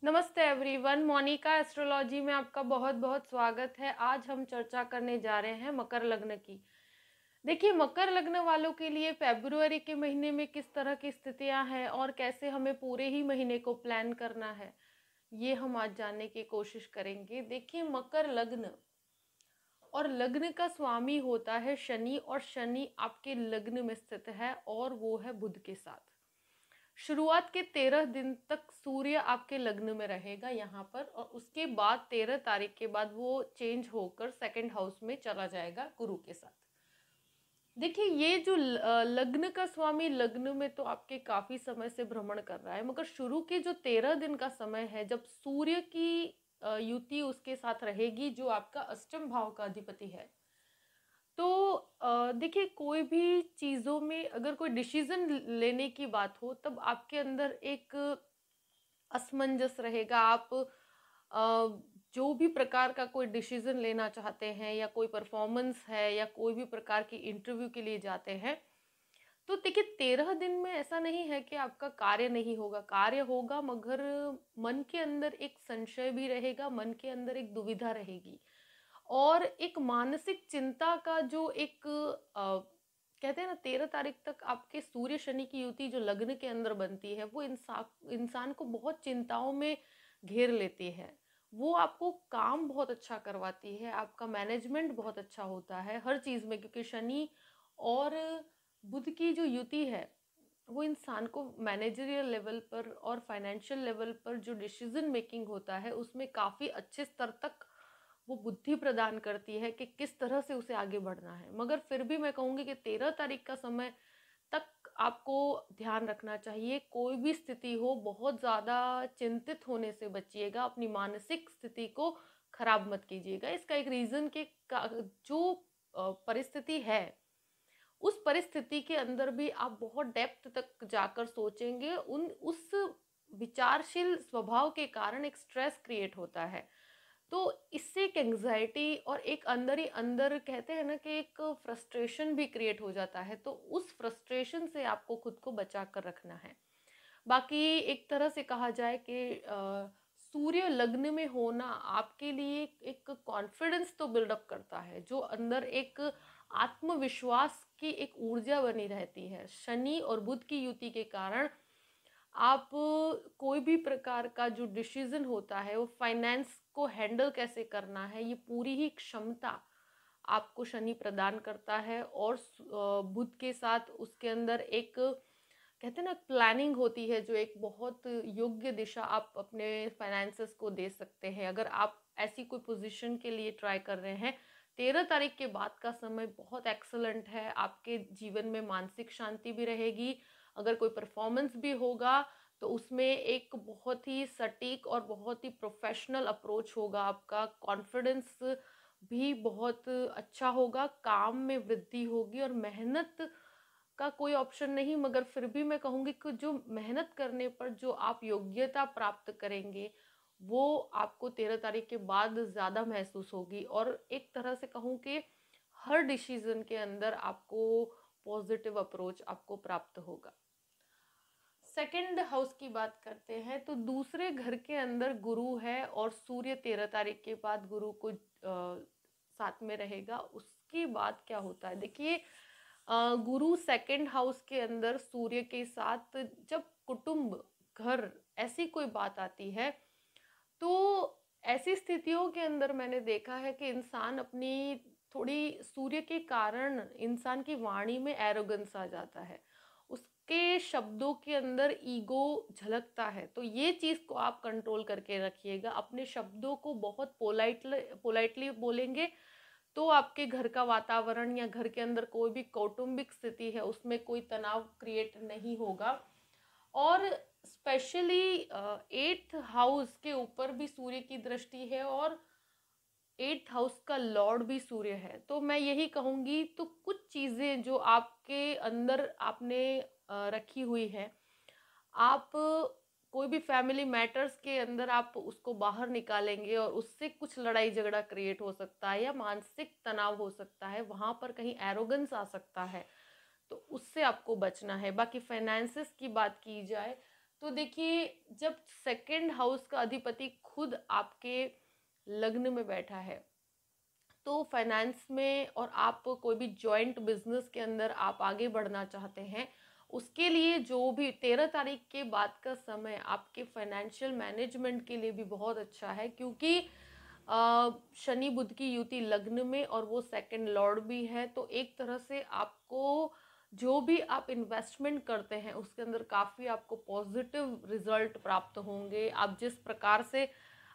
नमस्ते everyone, Monika astrology में आपका बहुत बहुत स्वागत है। आज हम चर्चा करने जा रहे हैं मकर लग्न की। देखिए, मकर लग्न वालों के लिए फरवरी के महीने में किस तरह की स्थितियां हैं और कैसे हमें पूरे ही महीने को प्लान करना है, ये हम आज जानने की कोशिश करेंगे। देखिए, मकर लग्न और लग्न का स्वामी होता है शनि, और शनि आपके लग्न में स्थित है और वो है बुध के साथ। शुरुआत के 13 दिन तक सूर्य आपके लग्न में रहेगा यहाँ पर, और उसके बाद 13 तारीख के बाद वो चेंज होकर सेकंड हाउस में चला जाएगा गुरु के साथ। देखिए, ये जो लग्न का स्वामी लग्न में तो आपके काफी समय से भ्रमण कर रहा है, मगर शुरू के जो 13 दिन का समय है जब सूर्य की युति उसके साथ रहेगी, जो आपका अष्टम भाव का अधिपति है। तो देखिए, कोई भी चीज़ों में अगर कोई डिसीजन लेने की बात हो, तब आपके अंदर एक असमंजस रहेगा। आप जो भी प्रकार का कोई डिसीजन लेना चाहते हैं, या कोई परफॉर्मेंस है, या कोई भी प्रकार की इंटरव्यू के लिए जाते हैं, तो देखिए 13 दिन में ऐसा नहीं है कि आपका कार्य नहीं होगा, कार्य होगा, मगर मन के अंदर एक संशय भी रहेगा, मन के अंदर एक दुविधा रहेगी, और एक मानसिक चिंता का जो एक कहते हैं ना, 13 तारीख तक आपके सूर्य शनि की युति जो लग्न के अंदर बनती है, वो इंसान को बहुत चिंताओं में घेर लेती है। वो आपको काम बहुत अच्छा करवाती है, आपका मैनेजमेंट बहुत अच्छा होता है हर चीज में, क्योंकि शनि और बुध की जो युति है, वो इंसान को मैनेजरियल लेवल पर और फाइनेंशियल लेवल पर जो डिसीजन मेकिंग होता है, उसमें काफी अच्छे स्तर तक वो बुद्धि प्रदान करती है कि किस तरह से उसे आगे बढ़ना है। मगर फिर भी मैं कहूंगी कि 13 तारीख का समय तक आपको ध्यान रखना चाहिए। कोई भी स्थिति हो, बहुत ज्यादा चिंतित होने से बचिएगा, अपनी मानसिक स्थिति को खराब मत कीजिएगा। इसका एक रीजन के जो परिस्थिति है, उस परिस्थिति के अंदर भी आप बहुत डेप्थ तक जाकर सोचेंगे, उस विचारशील स्वभाव के कारण एक स्ट्रेस क्रिएट होता है। तो इससे एक एंग्जाइटी और एक अंदर ही अंदर, कहते हैं ना कि एक फ्रस्ट्रेशन भी क्रिएट हो जाता है। तो उस फ्रस्ट्रेशन से आपको खुद को बचा कर रखना है। बाकी एक तरह से कहा जाए कि सूर्य लग्न में होना आपके लिए एक कॉन्फिडेंस तो बिल्डअप करता है, जो अंदर एक आत्मविश्वास की एक ऊर्जा बनी रहती है। शनि और बुध की युति के कारण आप कोई भी प्रकार का जो डिसीजन होता है, वो फाइनेंस को हैंडल कैसे करना है, ये पूरी ही क्षमता आपको शनि प्रदान करता है। और बुध के साथ उसके अंदर एक, कहते हैं ना, प्लानिंग होती है, जो एक बहुत योग्य दिशा आप अपने फाइनेंसेस को दे सकते हैं। अगर आप ऐसी कोई पोजीशन के लिए ट्राई कर रहे हैं, 13 तारीख के बाद का समय बहुत एक्सलेंट है। आपके जीवन में मानसिक शांति भी रहेगी। अगर कोई परफॉर्मेंस भी होगा, तो उसमें एक बहुत ही सटीक और बहुत ही प्रोफेशनल अप्रोच होगा। आपका कॉन्फिडेंस भी बहुत अच्छा होगा, काम में वृद्धि होगी, और मेहनत का कोई ऑप्शन नहीं, मगर फिर भी मैं कहूंगी कि जो मेहनत करने पर जो आप योग्यता प्राप्त करेंगे, वो आपको 13 तारीख के बाद ज्यादा महसूस होगी। और एक तरह से कहूँ कि हर डिसीजन के अंदर आपको पॉजिटिव अप्रोच आपको प्राप्त होगा। सेकंड हाउस की बात करते हैं, तो दूसरे घर के अंदर गुरु है, और सूर्य 13 तारीख के बाद गुरु को साथ में रहेगा। उसके बाद क्या होता है, देखिए, गुरु सेकंड हाउस के अंदर सूर्य के साथ जब कुटुंब, घर, ऐसी कोई बात आती है, तो ऐसी स्थितियों के अंदर मैंने देखा है कि इंसान अपनी थोड़ी, सूर्य के कारण इंसान की वाणी में एरोगेंस आ जाता है, उसके शब्दों के अंदर ईगो झलकता है। तो ये चीज को आप कंट्रोल करके रखिएगा। अपने शब्दों को बहुत पोलाइटली बोलेंगे, तो आपके घर का वातावरण या घर के अंदर कोई भी कौटुंबिक स्थिति है, उसमें कोई तनाव क्रिएट नहीं होगा। और स्पेशली 8th हाउस के ऊपर भी सूर्य की दृष्टि है, और 8th हाउस का लॉर्ड भी सूर्य है। तो मैं यही कहूंगी, तो कुछ चीजें जो आपके अंदर आपने रखी हुई है, आप कोई भी फैमिली मैटर्स के अंदर आप उसको बाहर निकालेंगे, और उससे कुछ लड़ाई झगड़ा क्रिएट हो सकता है, या मानसिक तनाव हो सकता है, वहां पर कहीं एरोगेंस आ सकता है। तो उससे आपको बचना है। बाकी फाइनेंसेस की बात की जाए, तो देखिए, जब सेकंड हाउस का अधिपति खुद आपके लग्न में बैठा है, तो फाइनेंस में और आप कोई भी जॉइंट बिजनेस के अंदर आप आगे बढ़ना चाहते हैं, उसके लिए जो भी 13 तारीख के बाद का समय आपके फाइनेंशियल मैनेजमेंट के लिए भी बहुत अच्छा है, क्योंकि शनि बुध की युति लग्न में और वो सेकंड लॉर्ड भी है। तो एक तरह से आपको जो भी आप इन्वेस्टमेंट करते हैं उसके अंदर काफ़ी आपको पॉजिटिव रिजल्ट प्राप्त होंगे। आप जिस प्रकार से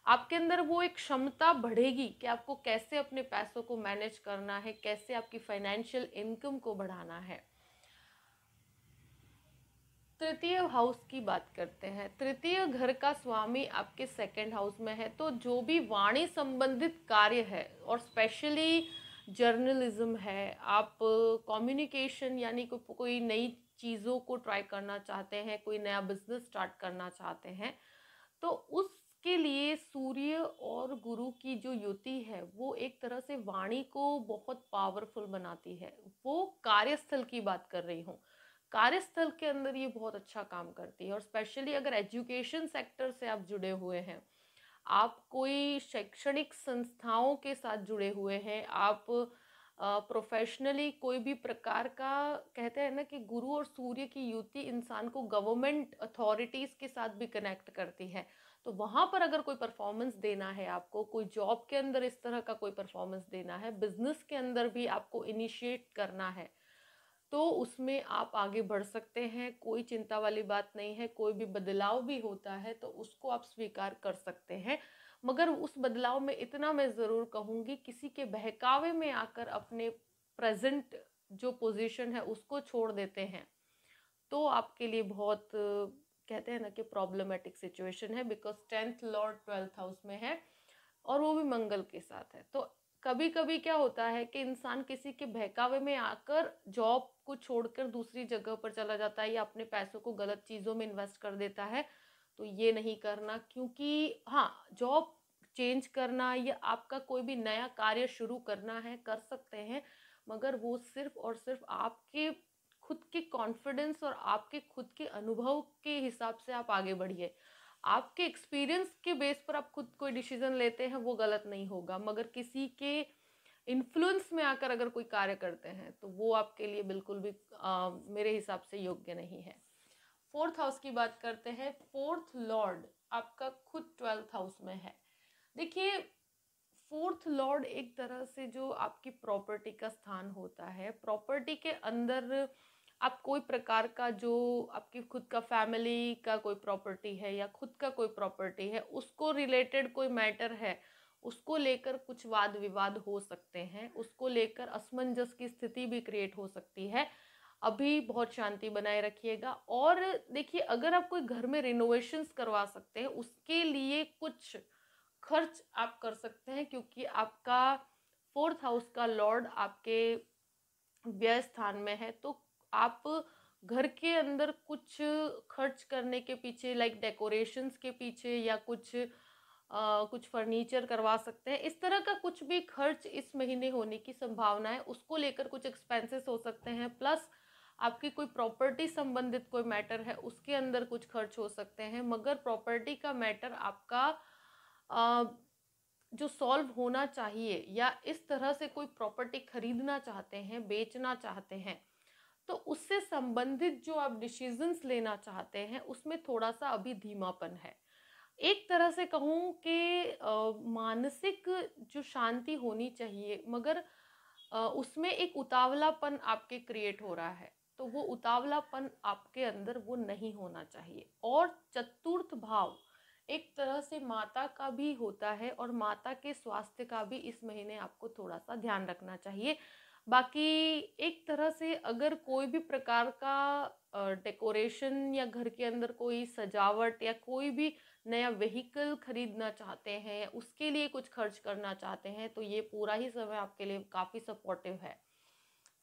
आपके अंदर वो एक क्षमता बढ़ेगी कि आपको कैसे अपने पैसों को मैनेज करना है, कैसे आपकी फाइनेंशियल इनकम को बढ़ाना है। तृतीय हाउस की बात करते हैं। तृतीय घर का स्वामी आपके सेकंड हाउस में है, तो जो भी वाणी संबंधित कार्य है और स्पेशली जर्नलिज्म है, आप कम्युनिकेशन यानी कोई नई चीज़ों को ट्राई करना चाहते हैं, कोई नया बिजनेस स्टार्ट करना चाहते हैं, तो उसके लिए सूर्य और गुरु की जो युति है वो एक तरह से वाणी को बहुत पावरफुल बनाती है। वो कार्यस्थल की बात कर रही हूँ, कार्यस्थल के अंदर ये बहुत अच्छा काम करती है। और स्पेशली अगर एजुकेशन सेक्टर से आप जुड़े हुए हैं, आप कोई शैक्षणिक संस्थाओं के साथ जुड़े हुए हैं, आप प्रोफेशनली कोई भी प्रकार का, कहते हैं ना कि गुरु और सूर्य की युति इंसान को गवर्नमेंट अथॉरिटीज़ के साथ भी कनेक्ट करती है। तो वहाँ पर अगर कोई परफॉर्मेंस देना है, आपको कोई जॉब के अंदर इस तरह का कोई परफॉर्मेंस देना है, बिजनेस के अंदर भी आपको इनिशिएट करना है, तो उसमें आप आगे बढ़ सकते हैं। कोई चिंता वाली बात नहीं है। कोई भी बदलाव भी होता है तो उसको आप स्वीकार कर सकते हैं, मगर उस बदलाव में इतना मैं ज़रूर कहूँगी, किसी के बहकावे में आकर अपने प्रेजेंट जो पोजीशन है उसको छोड़ देते हैं, तो आपके लिए बहुत कहते हैं ना कि प्रॉब्लमेटिक सिचुएशन है। Because 10th Lord 12th house में है और वो भी मंगल के साथ है। तो कभी कभी क्या होता है कि इंसान किसी के बहकावे में आकर जॉब को छोड़कर दूसरी जगह पर चला जाता है या अपने पैसों को गलत चीज़ों में इन्वेस्ट कर देता है। तो ये नहीं करना, क्योंकि हाँ, जॉब चेंज करना या आपका कोई भी नया कार्य शुरू करना है, कर सकते हैं, मगर वो सिर्फ और सिर्फ आपके खुद के कॉन्फिडेंस और आपके खुद के अनुभव के हिसाब से आप आगे बढ़िए। आपके एक्सपीरियंस के बेस पर आप खुद कोई डिसीजन लेते हैं, वो गलत नहीं होगा, मगर किसी के इन्फ्लुएंस में आकर अगर कोई कार्य करते हैं तो वो आपके लिए बिल्कुल भी मेरे हिसाब से योग्य नहीं है। फोर्थ हाउस की बात करते हैं। फोर्थ लॉर्ड आपका खुद 12th हाउस में है। देखिए, फोर्थ लॉर्ड एक तरह से जो आपकी प्रॉपर्टी का स्थान होता है, प्रॉपर्टी के अंदर आप कोई प्रकार का जो आपकी खुद का फैमिली का कोई प्रॉपर्टी है या खुद का कोई प्रॉपर्टी है, उसको रिलेटेड कोई मैटर है, उसको लेकर कुछ वाद विवाद हो सकते हैं, उसको लेकर असमंजस की स्थिति भी क्रिएट हो सकती है। अभी बहुत शांति बनाए रखिएगा। और देखिए, अगर आप कोई घर में रिनोवेशंस करवा सकते हैं, उसके लिए कुछ खर्च आप कर सकते हैं, क्योंकि आपका फोर्थ हाउस का लॉर्ड आपके व्यय स्थान में है। तो आप घर के अंदर कुछ खर्च करने के पीछे, लाइक डेकोरेशंस के पीछे, या कुछ फर्नीचर करवा सकते हैं। इस तरह का कुछ भी खर्च इस महीने होने की संभावना है, उसको लेकर कुछ एक्सपेंसेस हो सकते हैं। प्लस आपकी कोई प्रॉपर्टी संबंधित कोई मैटर है, उसके अंदर कुछ खर्च हो सकते हैं। मगर प्रॉपर्टी का मैटर आपका जो सॉल्व होना चाहिए, या इस तरह से कोई प्रॉपर्टी खरीदना चाहते हैं, बेचना चाहते हैं, तो उससे संबंधित जो आप डिसीजंस लेना चाहते हैं, उसमें थोड़ा सा अभी धीमापन है। एक तरह से कहूँ कि मानसिक जो शांति होनी चाहिए, मगर उसमें एक उतावलापन आपके क्रिएट हो रहा है, तो वो उतावलापन आपके अंदर वो नहीं होना चाहिए। और चतुर्थ भाव एक तरह से माता का भी होता है, और माता के स्वास्थ्य का भी इस महीने आपको थोड़ा सा ध्यान रखना चाहिए। बाकी एक तरह से अगर कोई भी प्रकार का डेकोरेशन या घर के अंदर कोई सजावट या कोई भी नया व्हीकल खरीदना चाहते हैं, उसके लिए कुछ खर्च करना चाहते हैं, तो ये पूरा ही समय आपके लिए काफ़ी सपोर्टिव है।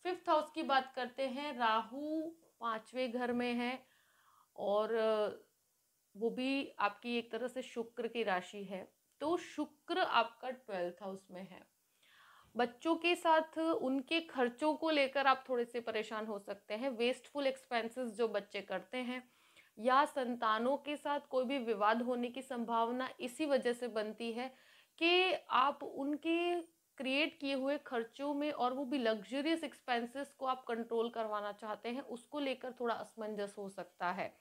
फिफ्थ हाउस की बात करते हैं। राहु 5वें घर में है, और वो भी आपकी एक तरह से शुक्र की राशि है। तो शुक्र आपका 12th हाउस में है। बच्चों के साथ उनके खर्चों को लेकर आप थोड़े से परेशान हो सकते हैं। वेस्टफुल एक्सपेंसेस जो बच्चे करते हैं, या संतानों के साथ कोई भी विवाद होने की संभावना इसी वजह से बनती है कि आप उनके क्रिएट किए हुए खर्चों में, और वो भी लग्जरियस एक्सपेंसेस को आप कंट्रोल करवाना चाहते हैं, उसको लेकर थोड़ा असमंजस हो सकता है।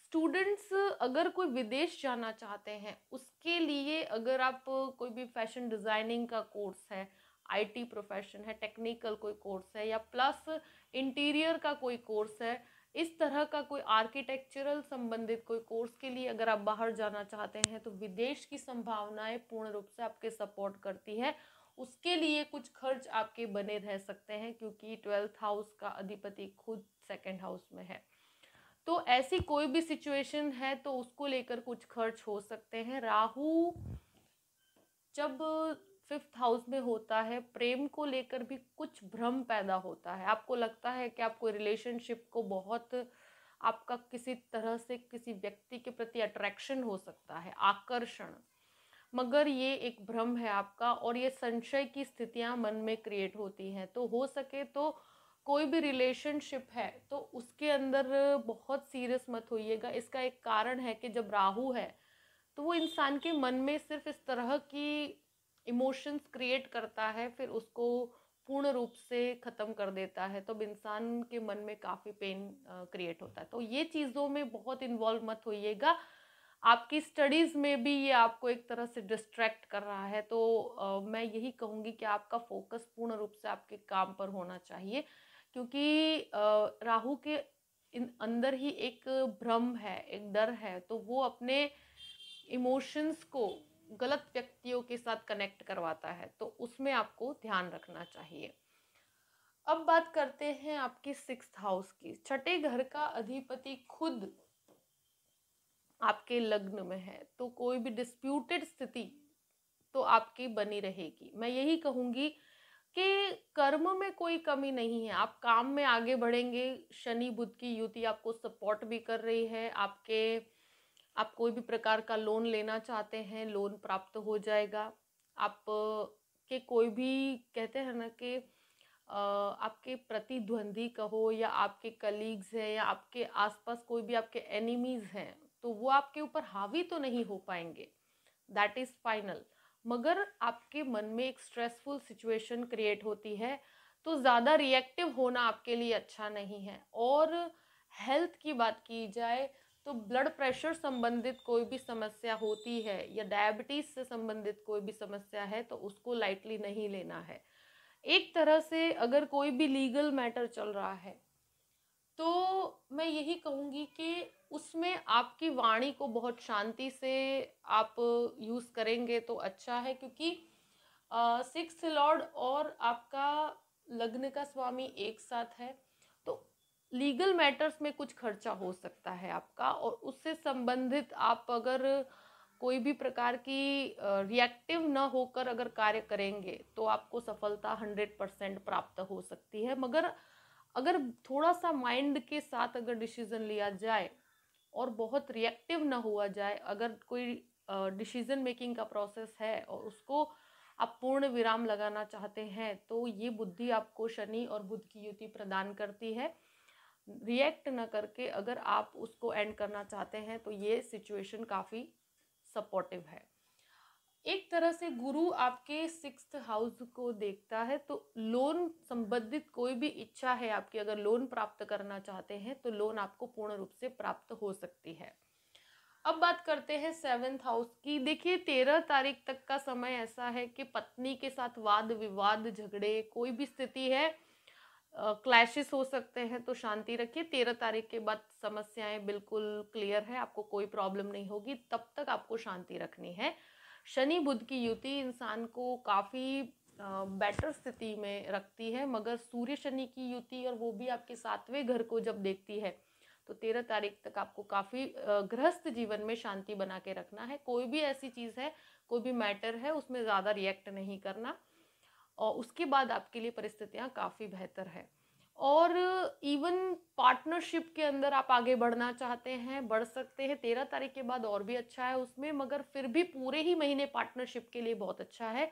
स्टूडेंट्स अगर कोई विदेश जाना चाहते हैं, उसके लिए अगर आप कोई भी फैशन डिज़ाइनिंग का कोर्स है, आईटी प्रोफेशन है, टेक्निकल कोई कोर्स है, या प्लस इंटीरियर का कोई कोर्स है, इस तरह का कोई आर्किटेक्चरल संबंधित कोई कोर्स के लिए अगर आप बाहर जाना चाहते हैं, तो विदेश की संभावनाएं पूर्ण रूप से आपके सपोर्ट करती है। उसके लिए कुछ खर्च आपके बने रह सकते हैं, क्योंकि 12th हाउस का अधिपति खुद 2nd हाउस में है। तो ऐसी कोई भी सिचुएशन है तो उसको लेकर कुछ खर्च हो सकते हैं। राहु जब 5th हाउस में होता है, प्रेम को लेकर भी कुछ भ्रम पैदा होता है। आपको लगता है कि आपको रिलेशनशिप को बहुत, आपका किसी तरह से किसी व्यक्ति के प्रति अट्रैक्शन हो सकता है, आकर्षण, मगर ये एक भ्रम है आपका, और ये संशय की स्थितियां मन में क्रिएट होती हैं। तो हो सके तो कोई भी रिलेशनशिप है तो उसके अंदर बहुत सीरियस मत होइएगा। इसका एक कारण है कि जब राहु है तो वो इंसान के मन में सिर्फ इस तरह की इमोशंस क्रिएट करता है, फिर उसको पूर्ण रूप से ख़त्म कर देता है। तो अब इंसान के मन में काफ़ी पेन क्रिएट होता है। तो ये चीज़ों में बहुत इन्वॉल्व मत होइएगा। आपकी स्टडीज़ में भी ये आपको एक तरह से डिस्ट्रैक्ट कर रहा है, तो मैं यही कहूँगी कि आपका फोकस पूर्ण रूप से आपके काम पर होना चाहिए, क्योंकि राहु के अंदर ही एक भ्रम है, एक डर है, तो वो अपने इमोशंस को गलत व्यक्तियों के साथ कनेक्ट करवाता है, तो उसमें आपको ध्यान रखना चाहिए। अब बात करते हैं आपके 6th हाउस की। 6ठे घर का अधिपति खुद आपके लग्न में है, तो कोई भी डिस्प्यूटेड स्थिति तो आपकी बनी रहेगी। मैं यही कहूंगी कि कर्म में कोई कमी नहीं है, आप काम में आगे बढ़ेंगे। शनि बुध की युति आपको सपोर्ट भी कर रही है। आप कोई भी प्रकार का लोन लेना चाहते हैं, लोन प्राप्त हो जाएगा। आप के कोई भी, कहते हैं ना कि आपके प्रतिद्वंदी कहो, या आपके कलीग्स हैं, या आपके आसपास कोई भी आपके एनिमीज हैं, तो वो आपके ऊपर हावी तो नहीं हो पाएंगे, दैट इज फाइनल। मगर आपके मन में एक स्ट्रेसफुल सिचुएशन क्रिएट होती है, तो ज़्यादा रिएक्टिव होना आपके लिए अच्छा नहीं है। और हेल्थ की बात की जाए तो ब्लड प्रेशर संबंधित कोई भी समस्या होती है, या डायबिटीज से संबंधित कोई भी समस्या है, तो उसको लाइटली नहीं लेना है। एक तरह से अगर कोई भी लीगल मैटर चल रहा है, तो मैं यही कहूँगी कि उसमें आपकी वाणी को बहुत शांति से आप यूज़ करेंगे तो अच्छा है, क्योंकि 6th लॉर्ड और आपका लग्न का स्वामी एक साथ है, तो लीगल मैटर्स में कुछ खर्चा हो सकता है आपका, और उससे संबंधित आप अगर कोई भी प्रकार की रिएक्टिव न होकर अगर कार्य करेंगे, तो आपको सफलता 100% प्राप्त हो सकती है। मगर अगर थोड़ा सा माइंड के साथ अगर डिसीजन लिया जाए और बहुत रिएक्टिव ना हुआ जाए, अगर कोई डिसीजन मेकिंग का प्रोसेस है और उसको आप पूर्ण विराम लगाना चाहते हैं, तो ये बुद्धि आपको शनि और बुध की युति प्रदान करती है। रिएक्ट ना करके अगर आप उसको एंड करना चाहते हैं, तो ये सिचुएशन काफ़ी सपोर्टिव है। एक तरह से गुरु आपके 6th हाउस को देखता है, तो लोन संबंधित कोई भी इच्छा है आपकी, अगर लोन प्राप्त करना चाहते हैं, तो लोन आपको पूर्ण रूप से प्राप्त हो सकती है। अब बात करते हैं 7th हाउस की। देखिए 13 तारीख तक का समय ऐसा है कि पत्नी के साथ वाद विवाद, झगड़े, कोई भी स्थिति है, क्लैशेस हो सकते हैं, तो शांति रखिए। 13 तारीख के बाद समस्याएं बिल्कुल क्लियर है, आपको कोई प्रॉब्लम नहीं होगी, तब तक आपको शांति रखनी है। शनि बुध की युति इंसान को काफ़ी बेटर स्थिति में रखती है, मगर सूर्य शनि की युति, और वो भी आपके 7वें घर को जब देखती है, तो 13 तारीख तक आपको काफ़ी गृहस्थ जीवन में शांति बना के रखना है। कोई भी ऐसी चीज़ है, कोई भी मैटर है, उसमें ज़्यादा रिएक्ट नहीं करना, और उसके बाद आपके लिए परिस्थितियाँ काफ़ी बेहतर है। और इवन पार्टनरशिप के अंदर आप आगे बढ़ना चाहते हैं, बढ़ सकते हैं। 13 तारीख के बाद और भी अच्छा है उसमें, मगर फिर भी पूरे ही महीने पार्टनरशिप के लिए बहुत अच्छा है।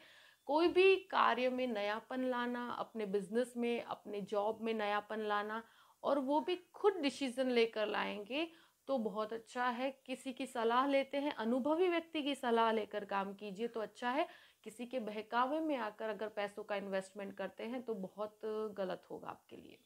कोई भी कार्य में नयापन लाना, अपने बिजनेस में, अपने जॉब में नयापन लाना, और वो भी खुद डिसीजन लेकर लाएंगे, तो बहुत अच्छा है। किसी की सलाह लेते हैं, अनुभवी व्यक्ति की सलाह लेकर काम कीजिए तो अच्छा है। किसी के बहकावे में आकर अगर पैसों का इन्वेस्टमेंट करते हैं तो बहुत गलत होगा आपके लिए।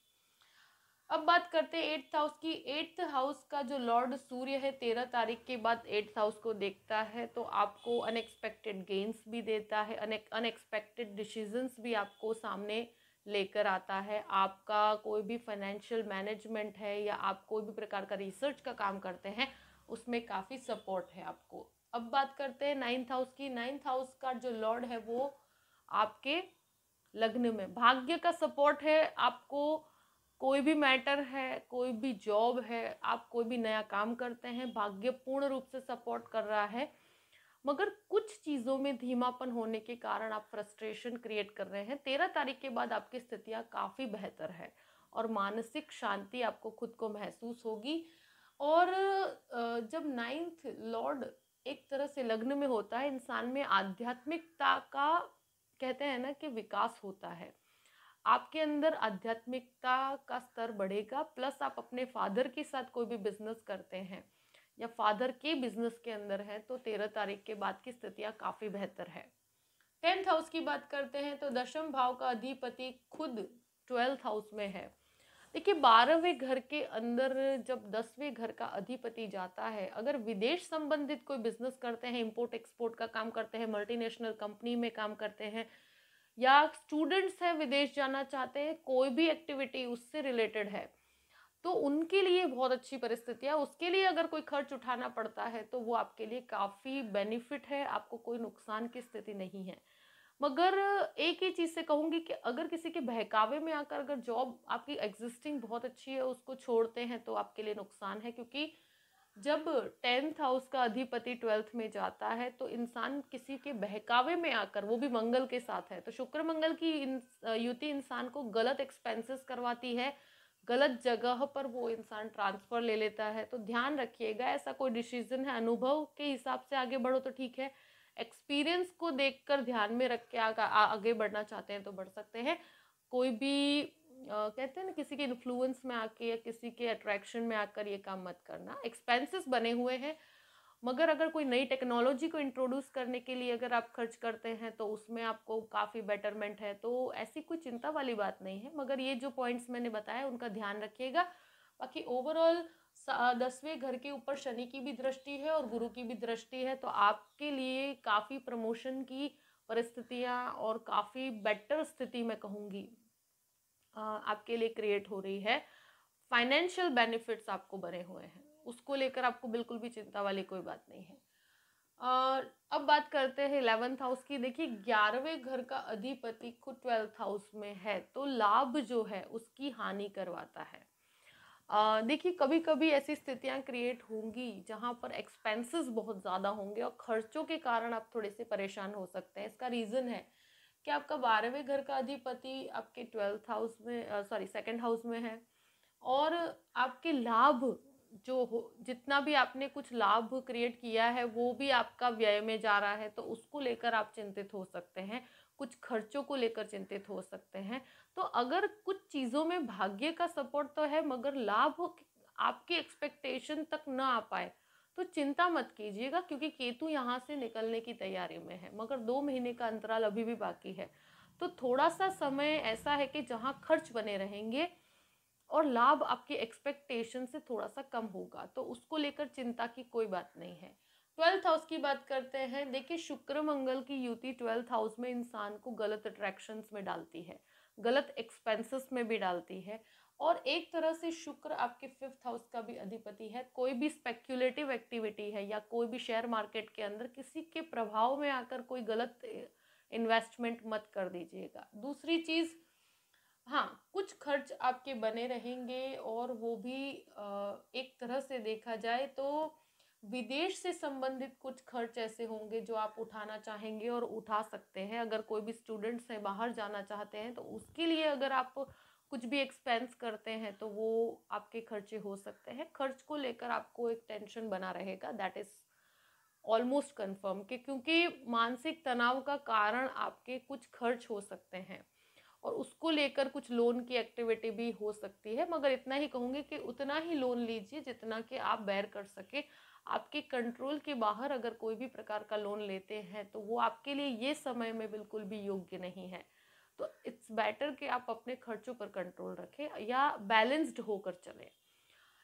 अब बात करते हैं एट्थ हाउस की। एट्थ हाउस का जो लॉर्ड सूर्य है 13 तारीख के बाद एट्थ हाउस को देखता है, तो आपको अनएक्सपेक्टेड गेन्स भी देता है, अनएक्सपेक्टेड डिसीजंस भी आपको सामने लेकर आता है। आपका कोई भी फाइनेंशियल मैनेजमेंट है या आप कोई भी प्रकार का रिसर्च का काम करते हैं उसमें काफ़ी सपोर्ट है आपको। अब बात करते हैं नाइन्थ हाउस की। नाइन्थ हाउस का जो लॉर्ड है वो आपके लग्न में, भाग्य का सपोर्ट है आपको। कोई भी मैटर है, कोई भी जॉब है, आप कोई भी नया काम करते हैं, भाग्य पूर्ण रूप से सपोर्ट कर रहा है। मगर कुछ चीज़ों में धीमापन होने के कारण आप फ्रस्ट्रेशन क्रिएट कर रहे हैं। 13 तारीख के बाद आपकी स्थितियाँ काफ़ी बेहतर है और मानसिक शांति आपको खुद को महसूस होगी। और जब नाइन्थ लॉर्ड एक तरह से लग्न में होता है, इंसान में आध्यात्मिकता का कहते हैं ना कि विकास होता है। आपके अंदर आध्यात्मिकता का स्तर बढ़ेगा। प्लस आप अपने फादर के साथ कोई भी बिजनेस करते हैं या फादर के बिजनेस के अंदर है तो 13 तारीख के बाद की स्थितियां काफ़ी बेहतर है। 10th हाउस की बात करते हैं तो दशम भाव का अधिपति खुद 12th हाउस में है। देखिए 12वें घर के अंदर जब 10वें घर का अधिपति जाता है, अगर विदेश संबंधित कोई बिजनेस करते हैं, इंपोर्ट एक्सपोर्ट का काम करते हैं, मल्टीनेशनल कंपनी में काम करते हैं या स्टूडेंट्स हैं विदेश जाना चाहते हैं, कोई भी एक्टिविटी उससे रिलेटेड है तो उनके लिए बहुत अच्छी परिस्थितियाँ। उसके लिए अगर कोई खर्च उठाना पड़ता है तो वो आपके लिए काफ़ी बेनिफिट है, आपको कोई नुकसान की स्थिति नहीं है। मगर एक ही चीज़ से कहूँगी कि अगर किसी के बहकावे में आकर अगर जॉब आपकी एग्जिस्टिंग बहुत अच्छी है उसको छोड़ते हैं तो आपके लिए नुकसान है, क्योंकि जब 10th हाउस का अधिपति 12th में जाता है तो इंसान किसी के बहकावे में आकर, वो भी मंगल के साथ है, तो शुक्र मंगल की युति इंसान को गलत एक्सपेंसेस करवाती है, गलत जगह पर वो इंसान ट्रांसफर ले लेता है। तो ध्यान रखिएगा, ऐसा कोई डिसीजन है अनुभव के हिसाब से आगे बढ़ो तो ठीक है, एक्सपीरियंस को देखकर ध्यान में रख के आगे बढ़ना चाहते हैं तो बढ़ सकते हैं। कोई भी कहते हैं ना किसी के इन्फ्लुएंस में आके या किसी के अट्रैक्शन में आकर ये काम मत करना। एक्सपेंसेस बने हुए हैं, मगर अगर कोई नई टेक्नोलॉजी को इंट्रोड्यूस करने के लिए अगर आप खर्च करते हैं तो उसमें आपको काफ़ी बेटरमेंट है, तो ऐसी कोई चिंता वाली बात नहीं है। मगर ये जो पॉइंट्स मैंने बताया उनका ध्यान रखिएगा। बाकी ओवरऑल 10वें घर के ऊपर शनि की भी दृष्टि है और गुरु की भी दृष्टि है, तो आपके लिए काफ़ी प्रमोशन की परिस्थितियाँ और काफ़ी बेटर स्थिति मैं कहूँगी आपके लिए क्रिएट हो रही है। फाइनेंशियल बेनिफिट्स आपको बने हुए हैं, उसको लेकर आपको बिल्कुल भी चिंता वाली कोई बात नहीं है। और अब बात करते हैं 11th हाउस की। देखिए 11वें घर का अधिपति खुद 12th हाउस में है तो लाभ जो है उसकी हानि करवाता है। देखिए कभी कभी ऐसी स्थितियां क्रिएट होंगी जहां पर एक्सपेंसेस बहुत ज़्यादा होंगे और खर्चों के कारण आप थोड़े से परेशान हो सकते हैं। इसका रीज़न है कि आपका 12वें घर का अधिपति आपके 12th हाउस में सेकंड हाउस में है और आपके लाभ जो हो, जितना भी आपने कुछ लाभ क्रिएट किया है वो भी आपका व्यय में जा रहा है, तो उसको लेकर आप चिंतित हो सकते हैं, कुछ खर्चों को लेकर चिंतित हो सकते हैं। तो अगर कुछ चीज़ों में भाग्य का सपोर्ट तो है मगर लाभ आपकी एक्सपेक्टेशन तक ना आ पाए तो चिंता मत कीजिएगा, क्योंकि केतु यहाँ से निकलने की तैयारी में है, मगर 2 महीने का अंतराल अभी भी बाकी है। तो थोड़ा सा समय ऐसा है कि जहाँ खर्च बने रहेंगे और लाभ आपके एक्सपेक्टेशन से थोड़ा सा कम होगा, तो उसको लेकर चिंता की कोई बात नहीं है। 12th हाउस की बात करते हैं। देखिए शुक्र मंगल की युति 12th हाउस में इंसान को गलत अट्रैक्शंस में डालती है, गलत एक्सपेंसेस में भी डालती है और एक तरह से शुक्र आपके 5th हाउस का भी अधिपति है। कोई भी स्पेक्युलेटिव एक्टिविटी है या कोई भी शेयर मार्केट के अंदर किसी के प्रभाव में आकर कोई गलत इन्वेस्टमेंट मत कर दीजिएगा। दूसरी चीज़, हाँ कुछ खर्च आपके बने रहेंगे और वो भी एक तरह से देखा जाए तो विदेश से संबंधित कुछ खर्च ऐसे होंगे जो आप उठाना चाहेंगे और उठा सकते हैं। अगर कोई भी स्टूडेंट्स हैं बाहर जाना चाहते हैं तो उसके लिए अगर आप कुछ भी एक्सपेंस करते हैं तो वो आपके खर्चे हो सकते हैं। खर्च को लेकर आपको एक टेंशन बना रहेगा, दैट इज ऑलमोस्ट कन्फर्म, कि क्योंकि मानसिक तनाव का कारण आपके कुछ खर्च हो सकते हैं और उसको लेकर कुछ लोन की एक्टिविटी भी हो सकती है, मगर इतना ही कहूँगी कि उतना ही लोन लीजिए जितना कि आप बेयर कर सके। आपके कंट्रोल के बाहर अगर कोई भी प्रकार का लोन लेते हैं तो वो आपके लिए ये समय में बिल्कुल भी योग्य नहीं है। तो इट्स बेटर कि आप अपने खर्चों पर कंट्रोल रखें या बैलेंस्ड होकर चलें।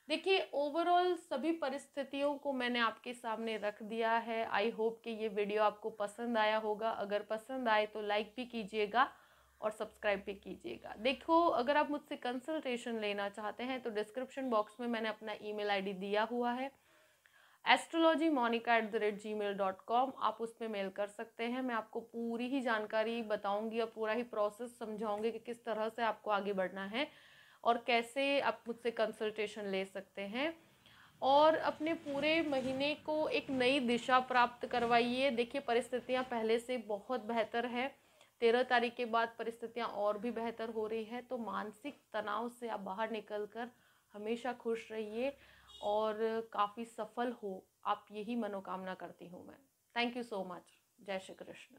देखिए, ओवरऑल सभी परिस्थितियों को मैंने आपके सामने रख दिया है। आई होप कि ये वीडियो आपको पसंद आया होगा। अगर पसंद आए तो लाइक भी कीजिएगा और सब्सक्राइब भी कीजिएगा। देखो, अगर आप मुझसे कंसल्टेशन लेना चाहते हैं तो डिस्क्रिप्शन बॉक्स में मैंने अपना ईमेल आईडी दिया हुआ है, astrologymonica@gmail.com। आप उस पर मेल कर सकते हैं। मैं आपको पूरी ही जानकारी बताऊंगी और पूरा ही प्रोसेस समझाऊंगी कि किस तरह से आपको आगे बढ़ना है और कैसे आप मुझसे कंसल्टेशन ले सकते हैं। और अपने पूरे महीने को एक नई दिशा प्राप्त करवाइए। देखिए, परिस्थितियां पहले से बहुत बेहतर है। 13 तारीख के बाद परिस्थितियां और भी बेहतर हो रही है। तो मानसिक तनाव से आप बाहर निकलकर हमेशा खुश रहिए और काफ़ी सफल हो आप, यही मनोकामना करती हूँ मैं। Thank you so much. जय श्री कृष्ण।